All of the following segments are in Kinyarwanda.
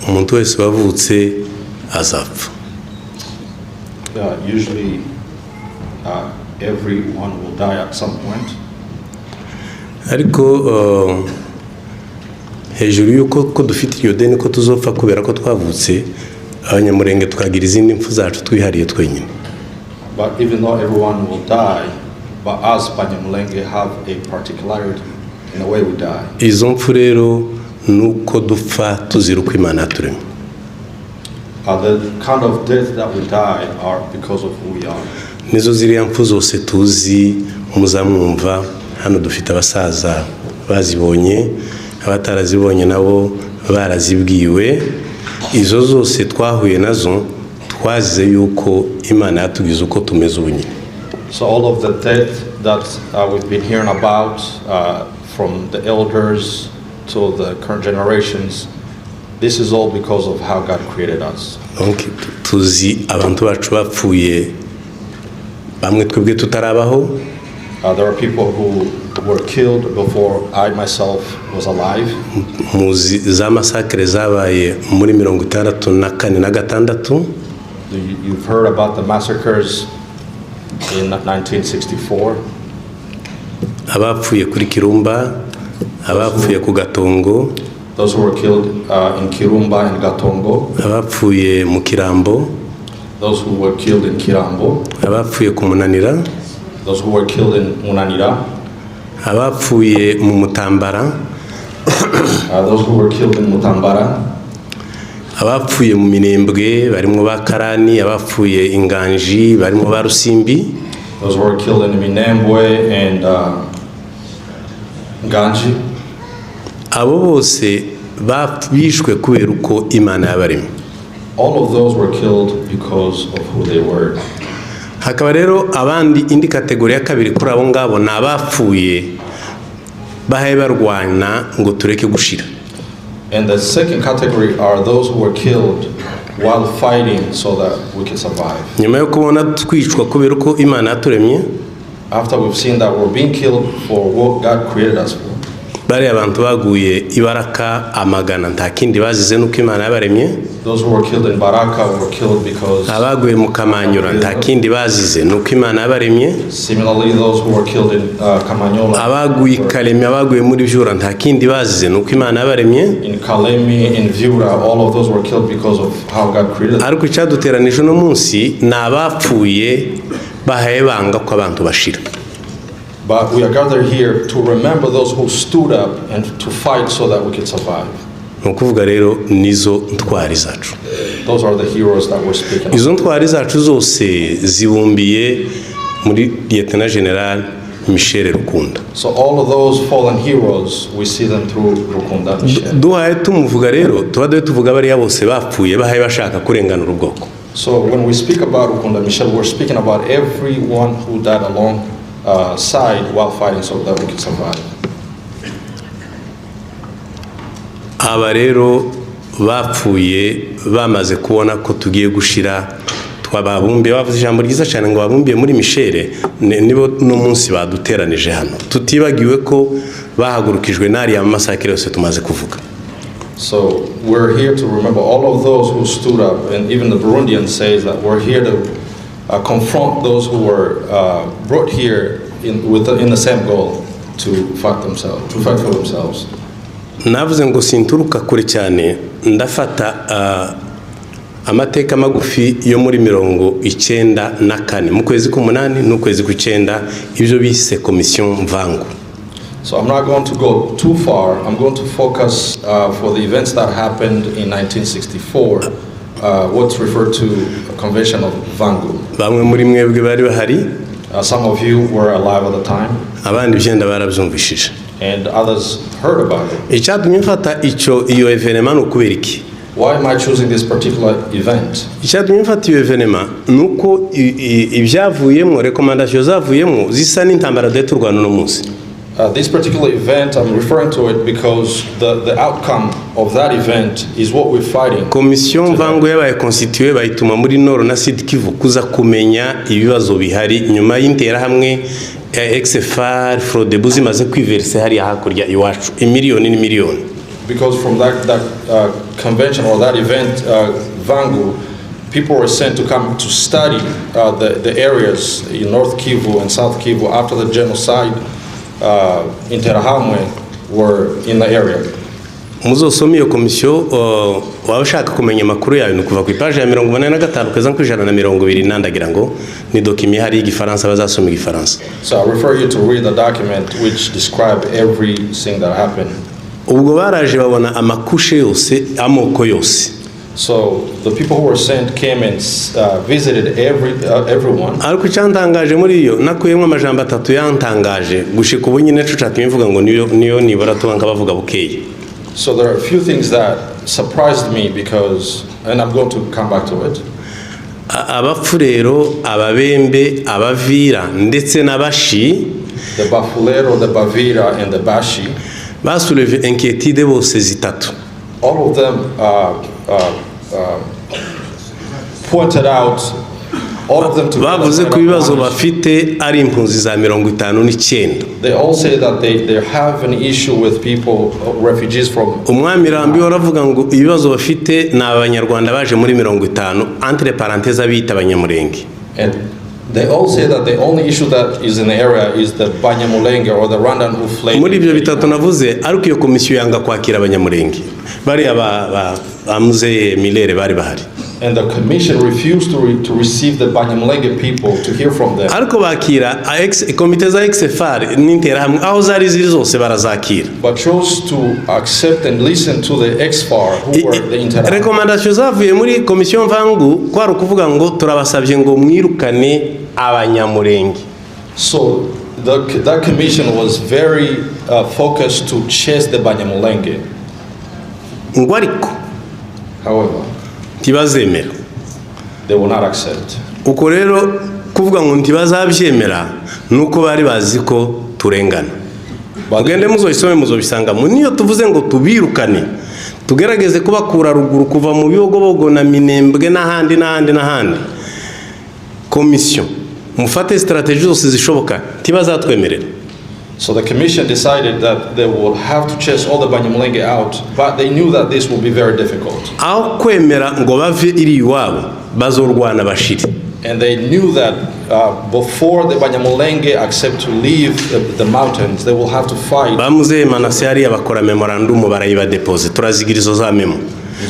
umuntu wese wavutse azapfa. Usually everyone will die at some point. Ariko hejuru yuko ko dufite iyo deni ko tuzopfa kubera ko twavutse, Abanyamurenge twagira izindi mpfu zacu twihariye twenyine. But even though everyone will die, but us Abanyamurenge have a particularity in the way we die. Izo mpfu rero nuko dupfa tuzira uko Imana yaturemye. The kind of death that we die are because of who we are. Nizo ziriya mpfu zose tuzi muzamwumva hano dufite abasaza bazibonye, abatarazibonye nabo barazibwiwe. Izo zose twahuye nazo twazize yuko Imana yatugize uko tumeze ubu nyine. So all of the death that we've been hearing about from the elders to the current generations, this is all because of how God created us. Donc tuzi abantu bacu bapfuye bamwe twebwe tutarabaho. There are people who were killed before I myself was alive. Muzi za massacre zabaye muri 64 na gatandatu. You've heard about the massacres in 1964. Abapfuye kuri Kirumba, abapfuye ku Gatongo, those who were killed in Kirumba and Gatongo, abapfuye mu Kirambo, those who were killed in Kirambo, abapfuye ku Munanira, those who were killed in Munanira, abapfuye mu Mutambara, those who were killed in Mutambara, abapfuye mu Minembwe barimo bakarani, abapfuye Inganji barimo barusimbi, those who were killed in Minembwe and Ganji. Abo bose bishwe kubera uko Imana yabaremye. All of those were killed because of who they were. Hakaba rero abandi indi kategori ya kabiri kuri abo ngabo nabapfuye bahaye barwana ngo tureke gushira. And the second category are those who were killed while fighting so that we can survive. Nyuma yo kubona twicwa kubera uko Imana yaturemye, after we've seen that we're being killed for what God created us for. Bari abantu baguye ibaraka amagana nta kindi bazize nuko Imana yabaremye. Those who were killed in Baraka were killed because abaguye mu Kamanyura nta kindi bazize nuko Imana yabaremye. Similarly, those who were killed in Kamanyola, abaguye Kalemi, abaguye muri Vyura nta kindi bazize nuko Imana yabaremye. In Kalemi, in Vyura, all of those were killed because of how God created them. Ariko cyaduteranije no munsi nabapfuye bahaye banga ko abantu bashira. But we are gathered here to remember those who stood up and to fight so that we could survive. Nukuvuga rero nizo ntwari zacu. Those are the heroes that we're speaking of. Izo ntwari zacu zose zibumbiye muri Lieutenant General Michel Rukunda. So all of those fallen heroes, we see them through Rukunda Michel. Duhaye tumuvuga rero tuba tuvuga bari bose bapfuye bahaye bashaka kurenganura ubwoko. So when we speak about Rukunda Michel, we're speaking about everyone who died along side while fighting so that we could survive. Aba rero bapfuye bamaze kubona ko tugiye gushira twababumbe bavuze ijambo ryiza cyane ngo babumbiye muri Michel nibo no munsi baduteranije hano tutibagiwe ko bahagurukijwe nari ya masakire yose tumaze kuvuga. So we're here to remember all of those who stood up, and even the Burundian says that we're here to confront those who were brought here in the same goal to fight for themselves. Navuze ngo sinturuka kure cyane ndafata amateka magufi yo muri 94 mu kwezi k'umunani n'ukwezi k'icenda ibyo bise commission Vangu. So I'm not going to go too far. I'm going to focus for the events that happened in 1964, what's referred to a convention of Vangu. Bamwe muri mwebwe bari bahari. Some of you were alive at the time. Abandi byenda barabyumvishije. And others heard about it. Icyatumye mfata iyo evenement ukubera iki? Why am I choosing this particular event? Icyatumye mfata iyo evenement nuko ibyavuyemo recommendation zavuyemo zisa n'intambara d'etu Rwanda no munsi. This particular event, I'm referring to it because the outcome of that event is what we're fighting. Commission Vangu yabaye constituée bayituma muri Nord na Sud Kivu kuza kumenya ibibazo bihari nyuma y'intera hamwe XFR fraude buzimaze kwiverse hari hakurya iwacu miliyoni. because from that convention or that event, Vangu, people were sent to come to study the areas in North Kivu and South Kivu after the genocide in Interahamwe were in the area. Muzosoma iyo komisiyo waba ushaka kumenya amakuru yayo nukuva ku page ya 45 kugeza ku 120 ndagira ngo ni document hari igifaransa bazasoma igifaransa. So I refer you to read the document which describe everything that happened. Ubwo baraje babona amakushe yose amoko yose. So the people who were sent came and visited everyone. Ariko cyantangaje muri iyo nakuyemo amajambo atatu yantangaje gushika ubu nyine cucaka imivuga ngo niyo nibara tubanka bavuga bukeye. So there are a few things that surprised me because, and I'm going to come back to it. Abafurero, ababembe, abavira ndetse n'abashi, the Bafulero, the Bavira and the Bashi, basouleve inquiétude bose zitatu. All of them pointed out, all of them together. Bavuze ko ibibazo bafite ari impunzi za 59. They all say that they have an issue with people, refugees from. Umwami Rambi waravuga ngo ibibazo bafite na abanyarwanda baje muri 50 entre parenthèses abita Abanyamurenge. And they all say that the only issue that is in the area is the Abanyamurenge or the Rwandan who fled. Muri ibyo bitatu navuze ariko iyo komisiyo yanga kwakira Abanyamurenge. Bari amuze Milere bari bahari. And the commission refused to receive the Abanyamurenge people to hear from them. Ariko bakira komite za XFR n'interahamwe aho zari ziri zose barazakira. But chose to accept and listen to the XFR who were the interahamwe. Recommendation zavuye muri komisiyo Vangu kwari ukuvuga ngo turabasabye ngo mwirukane Abanyamurenge. So that commission was very focused to chase the Abanyamurenge. Ngo ariko however tibazemera, they will not accept. Uko rero kuvuga ngo ntibazabyemera nuko bari bazi ko turengana. Bagende muzoyisome muzobisanga mu niyo tuvuze ngo tubirukane tugerageze kubakura ruguru kuva mu biyogobogo na Minembwe n'ahandi commission mufate strategy zose zishoboka tibazatwemerera. So the commission decided that they would have to chase all the Abanyamurenge out, but they knew that this would be very difficult. Aho kwemera ngo bave iri iwabo bazorwana bashiri. And they knew that before the Abanyamurenge accept to leave the mountains, they will have to fight. Bamuze Manase yari abakora memorandum barayiba deposit turazigirizo za memo.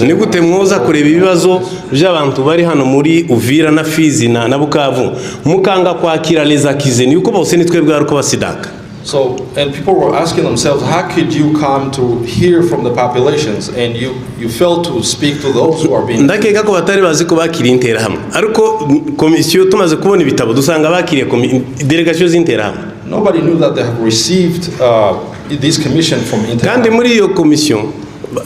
Ni gute mwoza kureba ibibazo by'abantu bari hano muri Uvira na Fizi na Bukavu mukanga kwakira lezakize ni uko bose nitwe bwa ruko basidaka. So, and people were asking themselves, how could you come to hear from the populations and you fail to speak to those who are being... Ndakeka ko batari bazi ko bakiriye interahamwe. Ariko komisiyo tumaze kubona ibitabo dusanga bakiriye delegation z'interahamwe. Nobody knew that they have received this commission from interahamwe. Kandi muri iyo komisiyo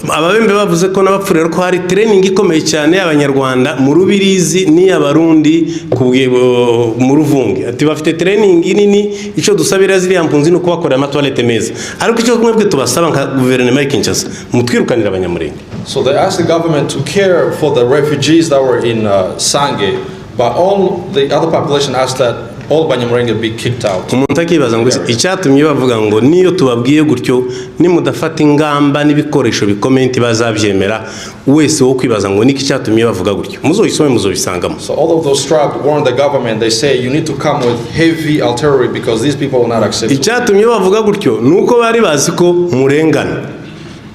ababembe bavuze ko n'abapfurero ko hari training ikomeye cyane y'Abanyarwanda mu Rubirizi n'iy'Abarundi mu Ruvunge. Ati bafite training nini ico dusabira ziriya mpunzi no kubakora amatoilette meza. Ariko ico kumwe tubasaba nka guverinoma y'Kinshasa mutwirukanira Abanyamurenge. So they asked the government to care for the refugees that were in Sange, but all the other population asked that all Abanyamurenge be kicked out. Umuntu akibaza ngo icyatumye bavuga ngo niyo tubabwiye gutyo nimudafata ingamba n'ibikoresho bikomenti bazabyemera wese wo kwibaza ngo niki cyatumye bavuga gutyo muzoyisome muzobisangamo. So all of those tribes warned the government. They say you need to come with heavy artillery because these people will not accept. Icyatumye bavuga gutyo nuko bari bazi ko murengana.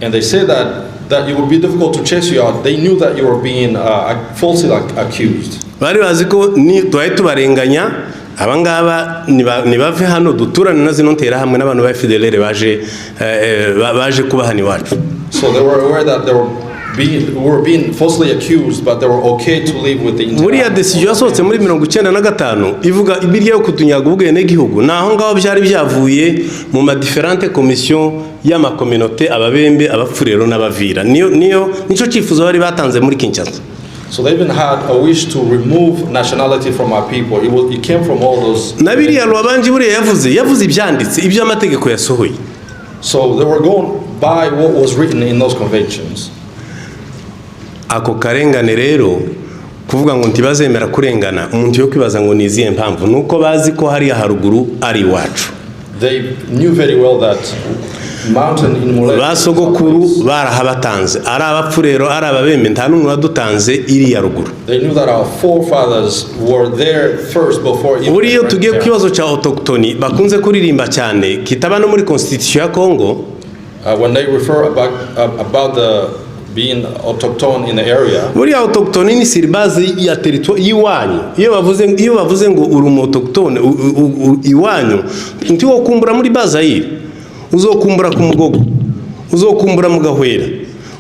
And they say that it would be difficult to chase you out. They knew that you were being falsely accused. Bari bazi ko ni twaye tubarenganya abangaba nibave hano duturana na zino nterahamwe n'abantu ba FDLR baje kubahani wacu. So they were aware that they were being falsely accused, but they were okay to live with the interahamwe. Muri ya decision yasohotse muri 1995 ivuga ibirya yo kutunyaga ubwene gihugu naho ngaho byari byavuye mu ma differente commission y'ama communauté ababembe abapfurero n'abavira nico cifuzo bari batanze muri Kinshasa. So they even had a wish to remove nationality from our people. It came from all those. Nabiriya Rwabanji buriya yavuze ibyanditse ibyo amategeko yasohoye. So they were going by what was written in those conventions. Ako karengane rero kuvuga ngo ntibazemera kurengana umuntu yo kwibaza ngo niziye mpamvu nuko bazi ko hari haruguru ari wacu. They knew very well that mountain in Mulete. Basogokuru barahabatanze ari abapfu rero ari ababembe nta numwe wadutanze iri ya ruguru. They knew that our forefathers were there first before even. Uriyo tugiye ku kibazo cya autochtone bakunze kuririmba cyane kitaba no muri constitution ya Congo. When they refer about the being autochtone in the area. Buriya autochtone ni siribazi ya territoire yiwanyu. Iyo bavuze ngo uri mu autochtone iwanyu ntiwo kumbura muri Bazayire. Uzokumbura ku Mugogo, uzokumbura mu Gahwera,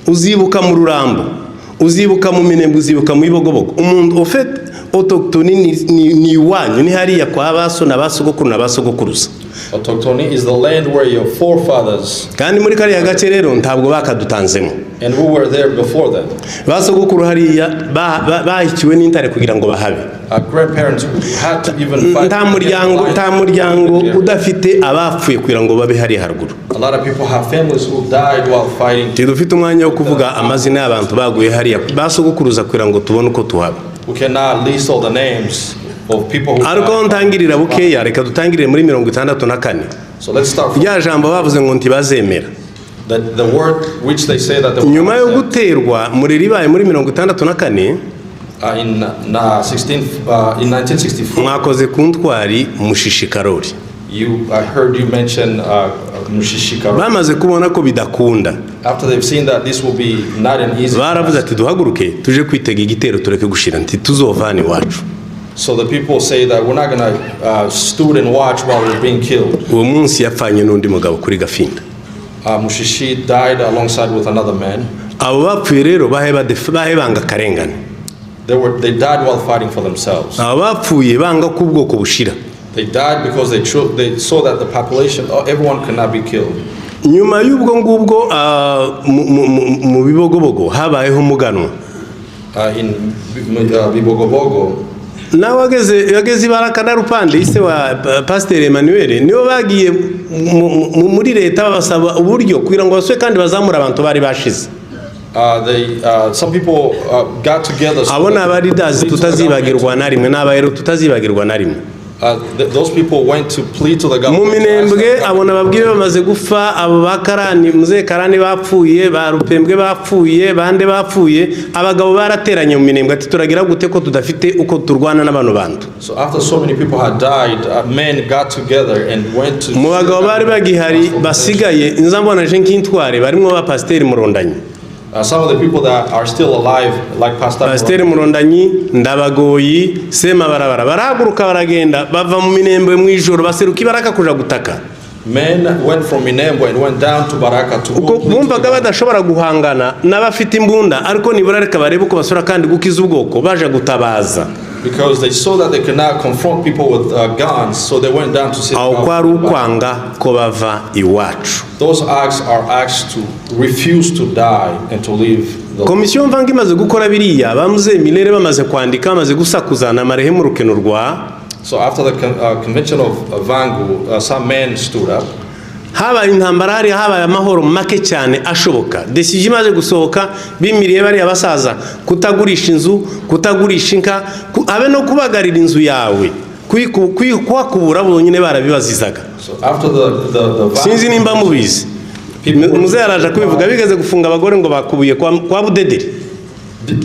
uzibuka mu Rurambo, uzibuka mu Minembwe, uzibuka mu Ibogobogo. Umuntu ofet autochtone ni iwanyu ni hariya kwa baso na basogokuru na basogokuruza. Autochtone is the land where your forefathers. Kandi muri kariya gace rero ntabwo bakadutanzemo. And we were there before them. Basogokuru hariya bahikiwe n'intare kugira ngo bahabe. Our grandparents had to even fight. Nta muryango udafite abapfuye kugira ngo babe hari haruguru. A lot of people have families who died while fighting. Tidufite umwanya wo kuvuga amazina y'abantu baguye hariya basogokuruza kugira ngo tubone uko tuhaba. We cannot list all the names of people who died. Ariko ntangirira bukeya reka dutangirire muri 64. So let's start from rya jambo bavuze ngo ntibazemera. The word which they say that the nyuma yo guterwa muri ribaye muri 64 in 1964 mwakoze ku ntwari Mushishikarori. I heard you mention Mushishikarori. Bamaze kubona ko bidakunda. After they've seen that this will be not an easy. Baravuze ati duhaguruke tuje kwitega igitero tureke gushira nti tuzovana iwacu. So the people say that we're not going to stood and watch while we're being killed. Uwo munsi yapfanye n'undi mugabo kuri Gafinda. Mushishi died alongside with another man. Abo bapfuye rero bahebanga karengane. They died while fighting for themselves. Abo bapfuye banga ku bwoko bushira. They died because they saw that the population, everyone cannot be killed. Nyuma y'ubwo ngubwo mu Bibogobogo habayeho umuganwa. In Bibogobogo. Nawe yageze Ibaraka na Rupande ise wa Pasteur Emmanuel nibo bagiye muri leta babasaba uburyo kugira ngo baswe kandi bazamura abantu bari bashize. Some people got together. Abona bari dazi tutazibagirwa na rimwe n'abayero tutazibagirwa na rimwe. Those people went to plead to the government. Mu Minembwe abona babwire bamaze gufa abo bakarani muze karani bapfuye ba Rupembwe bapfuye bande bapfuye abagabo barateranye mu Minembwe ati turagira gute ko tudafite uko turwana n'abantu bantu. So after so many people had died, men got together and went to. Mu bagabo bari bagihari basigaye inzambona je nk'intware barimo ba Pasteur Murondanyi. Some of the people that are still alive, like Pasteur Murondanyi, Ndabagoyi, Sema barabara barahaguruka baragenda bava mu Minembwe mu ijoro baseruka Ibaraka kuja gutaka. Men went from Minembwe and went down to Baraka to go. Bumvaga badashobora guhangana n'abafite imbunda ariko nibura reka barebe ko basura kandi gukiza ubwoko baje gutabaza. Because they saw that they could not confront people with guns, so they went down to see. Aho kwari ukwanga ko bava iwacu. Those acts are acts to refuse to die and to live. Komisiyo Vangu imaze gukora biriya bamuze milere bamaze kwandika bamaze gusakuzana marehemu rukenurwa. So after the convention of Vangu, some men stood up. Habaye intambara hari habaye amahoro make cyane ashoboka. Decision imaze gusohoka bimiriye bari abasaza kutagurisha inzu, kutagurisha inka, abe no kubagarira inzu yawe. Kwakubura bonyine barabibazizaga. So after the sinzi nimba mubizi. Muze yaraje kubivuga bigeze gufunga abagore ngo bakubuye kwa Budederi.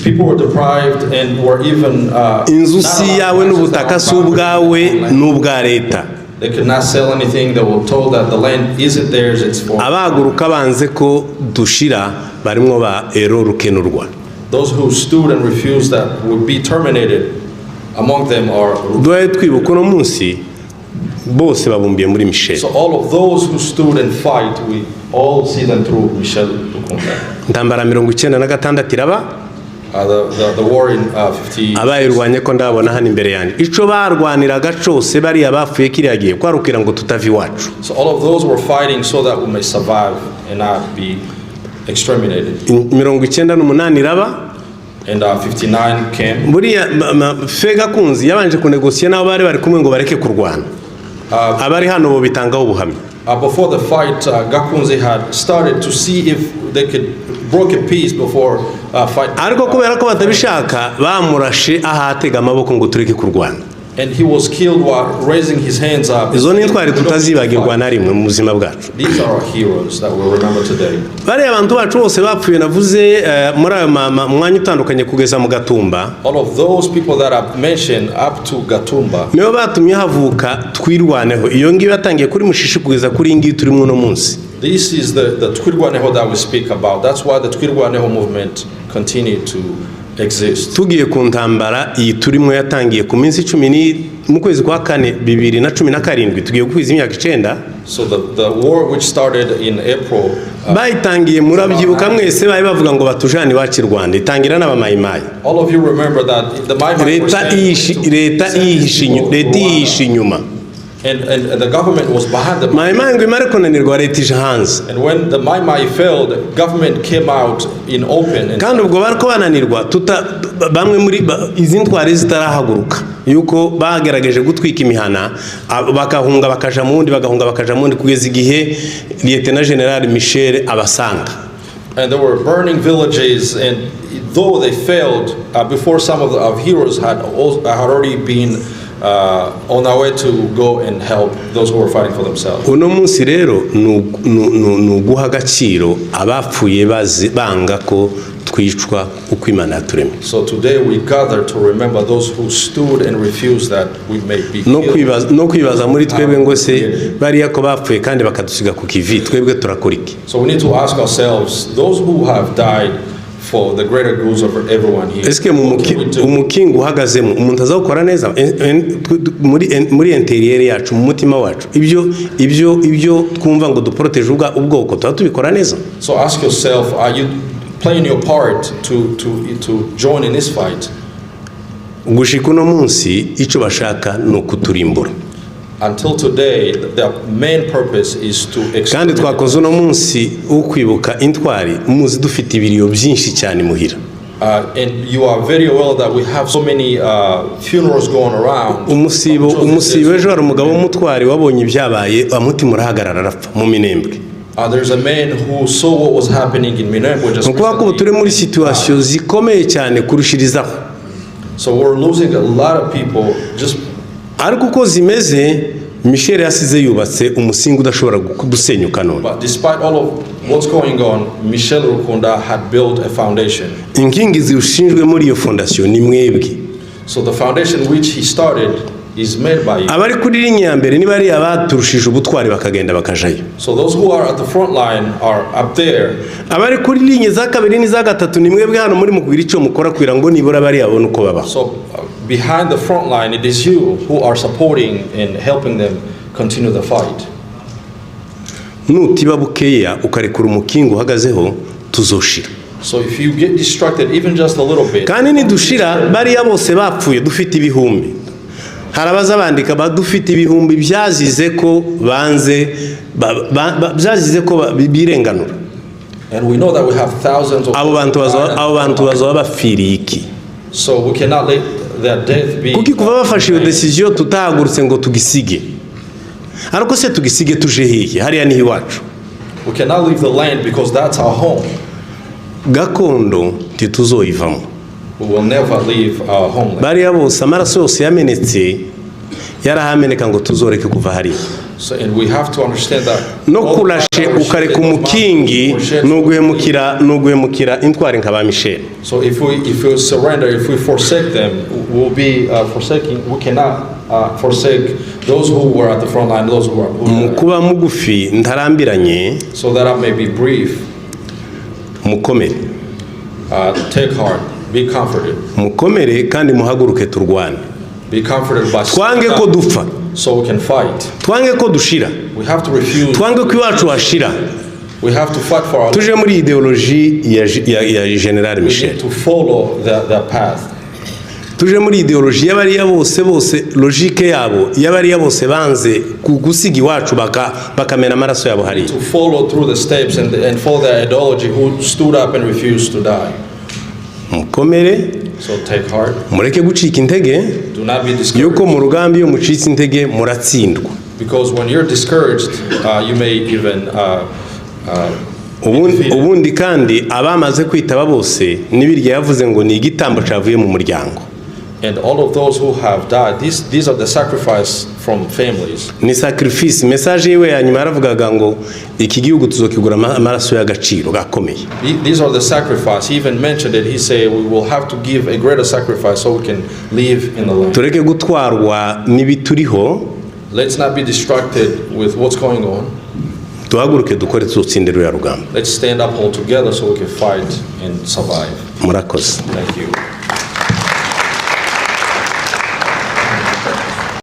People were deprived and were even inzu si yawe n'ubutaka si ubwawe n'ubwa leta. They could not sell anything. They were told that the land isn't theirs, it's for. Abaguruka banze ko dushira barimo ba ero rukenurwa. Those who stood and refused that would be terminated. Among them are. Doye twibuka no munsi bose babumbiye muri Michel. So all of those who stood and fight, we all see them through Michel Lukonda. Ndambara 96 iraba. The war in 50. Abayirwanye ko ndabona hano imbere yanjye. Ico barwaniraga cose bari abafuye kiriyagiye kwarukira ngo tutavi wacu. So all of those were fighting so that we may survive and not be exterminated. 98 iraba. And 59 came. Buriya Fega Kunzi yabanje kunegosiya nabo bari kumwe ngo bareke kurwana. Abari hano bo bitangaho ubuhamya. Before the fight, Gakunzi had started to see if they could broke a peace before fight. Ariko kubera ko batabishaka bamurashe ahatega amaboko ngo tureke kurwana. And he was killed while raising his hands up. Izo ni intwari tutazibagirwa na rimwe mu buzima bwacu. These are our heroes that we'll remember today. Bari abantu bacu bose bapfuye navuze muri ayo mwanya utandukanye kugeza mu Gatumba. All of those people that I've mentioned up to Gatumba. Nibo batumye havuka twirwaneho. Iyo ngiyo yatangiye kuri Mushishi kugeza kuri ngiyo turimo no munsi. This is the Twirwaneho that we speak about. That's why the Twirwaneho movement continued to exist. Tugiye ku ntambara iyi turimo yatangiye ku minsi 10 mu kwezi kwa 4 2017 tugiye kwiza imyaka 9. So the war which started in April bayitangiye murabyibuka mwese bayi bavuga ngo batujani wacu Rwanda itangira n'abamayimayi. All of you remember that the Mai leta ishi nyuma. And the government was behind the Mai ngo imare konanirwa leta ije hanze. And when the Mai failed, the government came out in open. Kandi ubwo bariko bananirwa bamwe muri izi ntwari zitarahaguruka yuko bagerageje gutwika imihana bakahunga bakaja mu wundi bagahunga bakaja mu wundi kugeza igihe Lieutenant General Michel abasanga. And they were burning villages, and though they failed, before some of our heroes had already been on our way to go and help those who were fighting for themselves. Uno munsi rero nuguha agaciro abapfuye banga ko twicwa uko Imana yaturemye. So today we gather to remember those who stood and refused that we may be killed. No kwibaza muri twebwe ngo se bariya ko bapfuye kandi bakadusiga ku kivi twebwe turakora iki? So we need to ask ourselves, those who have died for the greater goods of everyone here. Eske umukingo uhagazemo umuntu azakora neza muri interior yacu mu mutima wacu ibyo twumva ngo duprotege ubwoko tubikora neza. So ask yourself, are you playing your part to join in this fight? Gushika uno munsi icyo bashaka no kuturimbura. Until today, the main purpose is to kandi twakoze uno munsi ukwibuka intwari muzi dufite ibiriyo byinshi cyane muhira. And you are very well that we have so many funerals going around. Umusibo ejo hari umugabo w'umutwari wabonye ibyabaye amutima urahagarara arapfa mu Minembwe. There's a man who saw what was happening in Minembwe just recently. Ko turi muri situation zikomeye cyane kurushirizaho. So we're losing a lot of people just. Ariko uko zimeze Michel yasize yubatse umusingi udashobora kudusenyuka none. But despite all of what's going on, Michel Rukunda had built a foundation. Inkingi zishinzwe muri iyo foundation ni mwebwe. So the foundation which he started is made by you. Abari kuri linye ya mbere ni bari abaturushije ubutwari bakagenda bakajayo. So those who are at the front line are up there. Abari kuri linye za kabiri ni za gatatu ni mwebwe hano muri mukugira icyo mukora kugira ngo nibura bari abone uko baba. So behind the front line, it is you who are supporting and helping them continue the fight. Nutiba bukeya ukarekura umukingo uhagazeho tuzoshira. So if you get distracted even just a little bit. Kandi ni dushira bari bose bapfuye dufite ibihumbi. Harabaza bandika badufite ibihumbi byazize ko banze byazize ko birenganura. And we know that we have thousands of abo bantu bazaba bafiriye iki. So we cannot let their death be. Kuki kuva bafashe iyo decision tutahagurutse ngo tugisige. Ariko se tugisige tuje hehe hariya ni iwacu. We cannot leave the land because that's our home. Gakondo tituzoivamo. We will never leave our homeland. Bariya bose amaraso yose yamenetse yarahameneka ngo tuzoreke kuva hariya. So and we have to understand that no kurashe ukareka umukingi nuguhemukira intwari nkaba Michel. So if we surrender, if we forsake them, we'll be we cannot forsake those who were at the front line, those who are kuba mugufi ntarambiranye. So that I may be brief. Mukomere. Take heart, be comforted. Mukomere kandi muhaguruke turwane. Be comforted by twange ko dupfa. So we can fight. Twange ko dushira. We have to refuse. Twange ko iwacu washira. We have to fight for our. Tuje muri ideology ya General Michel. We need to follow the path. Tuje muri ideology y'abariya bose logique yabo y'abariya bose banze kugusiga iwacu bakamena amaraso yabo hari. To follow through the steps and follow their ideology who stood up and refused to die. Mukomere. So take heart. Mureke gucika intege. Do not be discouraged. Yuko mu rugambi yo mucitse intege muratsindwa. Because when you're discouraged, you may even ubundi kandi abamaze kwitaba bose nibirya yavuze ngo ni igitambo cavuye mu muryango. And all of those who have died, these are the sacrifice from families. Ni sacrifice. Message yewe ya nyuma yaravugaga ngo iki gihugu tuzokigura amaraso y'agaciro gakomeye. These are the sacrifice. He even mentioned it. He said we will have to give a greater sacrifice so we can live in the land. Tureke gutwarwa n'ibituriho. Let's not be distracted with what's going on. Tuhaguruke dukore tuzotsindira ya rugamba. Let's stand up all together so we can fight and survive. Murakoze. Thank you.